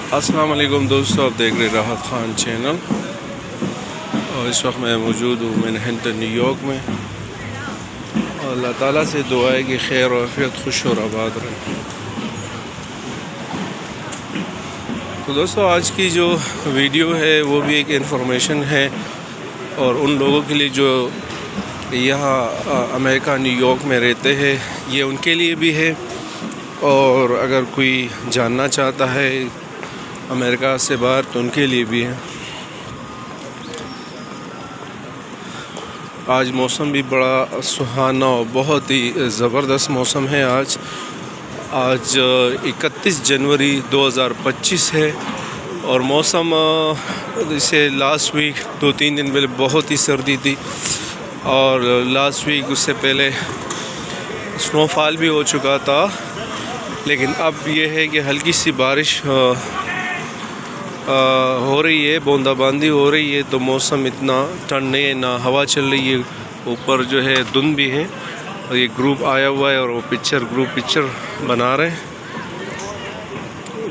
अस्सलाम वालेकुम दोस्तों, आप देख रहे राहत ख़ान चैनल। और इस वक्त मैं मौजूद हूँ मैनहट्टन न्यूयॉर्क में। और अल्लाह ताला से दुआ है कि खैर और आफियत खुश और आबाद रहे। तो दोस्तों, आज की जो वीडियो है वो भी एक इन्फॉर्मेशन है और उन लोगों के लिए जो यहाँ अमेरिका न्यूयॉर्क में रहते हैं, ये उनके लिए भी है। और अगर कोई जानना चाहता है अमेरिका से बाहर तो उनके लिए भी है। आज मौसम भी बड़ा सुहाना और बहुत ही ज़बरदस्त मौसम है। आज 31 जनवरी 2025 है और मौसम जैसे लास्ट वीक 2-3 दिन पहले बहुत ही सर्दी थी और लास्ट वीक उससे पहले स्नोफॉल भी हो चुका था। लेकिन अब ये है कि हल्की सी बारिश हो रही है, बूंदाबांदी हो रही है, तो मौसम इतना ठंड नहीं है, ना हवा चल रही है, ऊपर जो है धुंध भी है। और ये ग्रुप आया हुआ है और वो ग्रुप पिक्चर बना रहे हैं।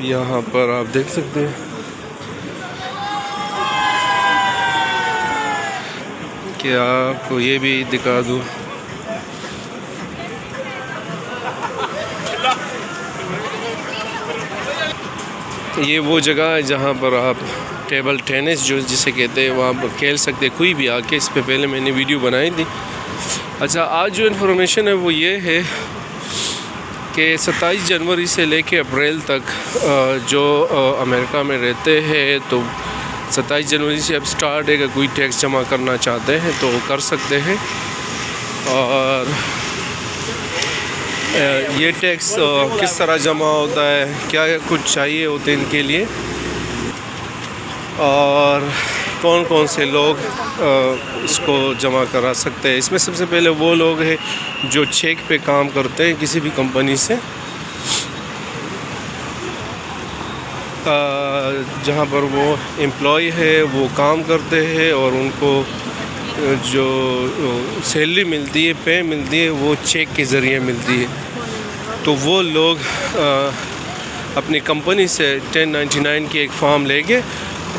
यहाँ पर आप देख सकते हैं कि आपको ये भी दिखा दूँ। ये वो जगह है जहाँ पर आप टेबल टेनिस जो जिसे कहते हैं वहाँ पर खेल सकते हैं, कोई भी आके। इस पे पहले मैंने वीडियो बनाई थी। अच्छा, आज जो इन्फॉर्मेशन है वो ये है कि 27 जनवरी से लेके अप्रैल तक जो अमेरिका में रहते हैं, तो 27 जनवरी से अब स्टार्ट है कि कोई टैक्स जमा करना चाहते हैं तो वो कर सकते हैं। और ये टैक्स किस तरह जमा होता है, क्या कुछ चाहिए होते हैं इनके लिए, और कौन कौन से लोग इसको जमा करा सकते हैं। इसमें सबसे पहले वो लोग हैं जो चेक पे काम करते हैं किसी भी कंपनी से, जहाँ पर वो एम्प्लॉय है, वो काम करते हैं और उनको जो सैलरी मिलती है, पे मिलती है, वो चेक के ज़रिए मिलती है। तो वो लोग अपनी कंपनी से 1099 की एक फॉर्म लेके,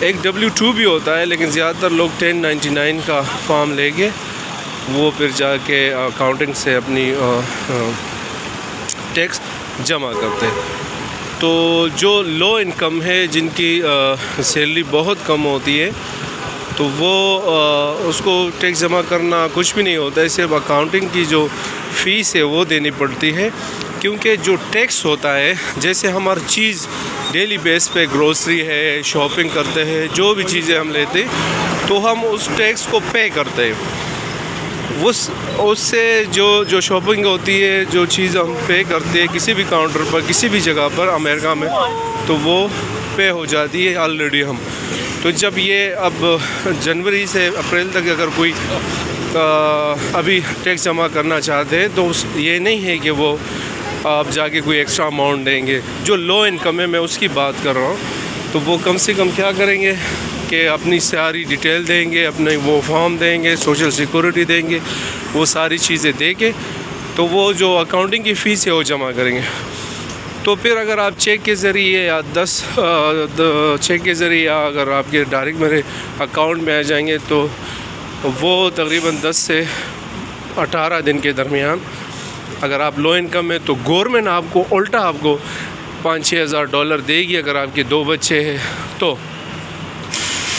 एक W2 भी होता है लेकिन ज़्यादातर लोग 1099 का फॉर्म लेके वो फिर जाके अकाउंटिंग से अपनी टैक्स जमा करते हैं। तो जो लो इनकम है, जिनकी सैलरी बहुत कम होती है, तो वो उसको टैक्स जमा करना कुछ भी नहीं होता है, सिर्फ अकाउंटिंग की जो फ़ीस है वो देनी पड़ती है। क्योंकि जो टैक्स होता है, जैसे हमारी चीज़ डेली बेस पे ग्रोसरी है, शॉपिंग करते हैं, जो भी चीज़ें हम लेते हैं, तो हम उस टैक्स को पे करते हैं। उससे जो शॉपिंग होती है, जो चीज़ हम पे करते हैं किसी भी काउंटर पर, किसी भी जगह पर अमेरिका में, तो वो पे हो जाती है ऑलरेडी हम। तो जब ये अब जनवरी से अप्रैल तक अगर कोई अभी टैक्स जमा करना चाहते हैं तो ये नहीं है कि वो आप जाके कोई एक्स्ट्रा अमाउंट देंगे। जो लो इनकम है, मैं उसकी बात कर रहा हूँ, तो वो कम से कम क्या करेंगे कि अपनी सारी डिटेल देंगे, अपने वो फॉर्म देंगे, सोशल सिक्योरिटी देंगे, वो सारी चीज़ें दे के तो वो जो अकाउंटिंग की फ़ीस है वो जमा करेंगे। तो फिर अगर आप चेक के ज़रिए या 10 चेक के ज़रिए या अगर आपके डायरेक्ट मेरे अकाउंट में आ जाएंगे तो वो तकरीबन 10 से 18 दिन के दरमियान, अगर आप लो इनकम में, तो गवर्नमेंट आपको उल्टा आपको $5-6 हज़ार देगी। अगर आपके 2 बच्चे हैं तो,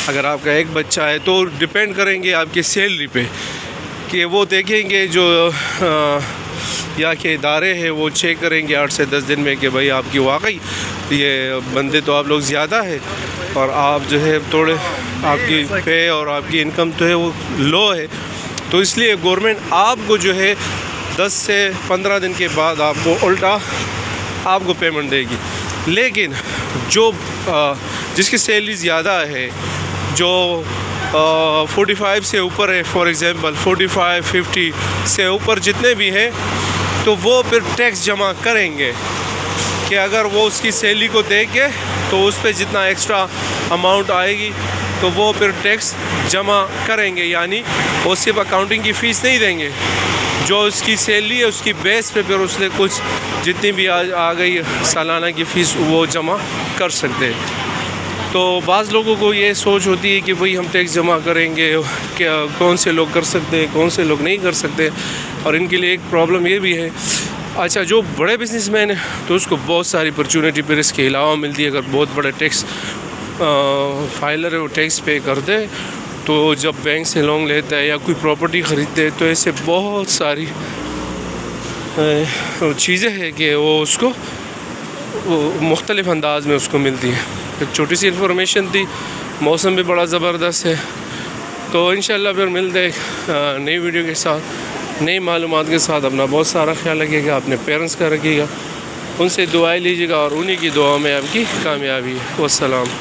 अगर आपका एक बच्चा है तो डिपेंड करेंगे आपकी सैलरी पे, कि वो देखेंगे जो या के इदारे हैं वो चेक करेंगे 8 से 10 दिन में कि भाई आपकी वाकई ये बंदे तो आप लोग ज़्यादा है और आप जो है थोड़े आपकी पे और आपकी इनकम तो है वो लो है, तो इसलिए गवर्नमेंट आपको जो है 10 से 15 दिन के बाद आपको उल्टा आपको पेमेंट देगी। लेकिन जो जिसकी सैलरी ज़्यादा है, जो 45 से ऊपर है, फॉर एग्ज़ाम्पल 45-50 से ऊपर जितने भी हैं, तो वो फिर टैक्स जमा करेंगे कि अगर वो उसकी सैलरी को दे के तो उस पर जितना एक्स्ट्रा अमाउंट आएगी तो वो फिर टैक्स जमा करेंगे। यानी वो सिर्फ अकाउंटिंग की फ़ीस नहीं देंगे, जो उसकी सैलरी है उसकी बेस पे फिर उसने कुछ जितनी भी आ गई सालाना की फ़ीस वो जमा कर सकते हैं। तो बाज़ लोगों को ये सोच होती है कि भाई हम टैक्स जमा करेंगे, क्या कौन से लोग कर सकते हैं, कौन से लोग नहीं कर सकते, और इनके लिए एक प्रॉब्लम ये भी है। अच्छा, जो बड़े बिजनेसमैन है तो उसको बहुत सारी अपॉर्चुनिटी फिर इसके अलावा मिलती है। अगर बहुत बड़े टैक्स फाइलर है वो टैक्स पे करते हैं, तो जब बैंक से लोन लेता है या कोई प्रॉपर्टी ख़रीदते हैं तो ऐसे बहुत सारी चीज़ें हैं कि वो उसको मुख्तलिफ़ अंदाज में उसको मिलती है। एक छोटी सी इन्फॉर्मेशन थी, मौसम भी बड़ा ज़बरदस्त है। तो इंशाल्लाह फिर मिलते हैं नई वीडियो के साथ, नई मालूमात के साथ। अपना बहुत सारा ख्याल रखिएगा, अपने पेरेंट्स का रखिएगा, उनसे दुआएं लीजिएगा और उन्हीं की दुआ में आपकी कामयाबी है। वस्सलाम।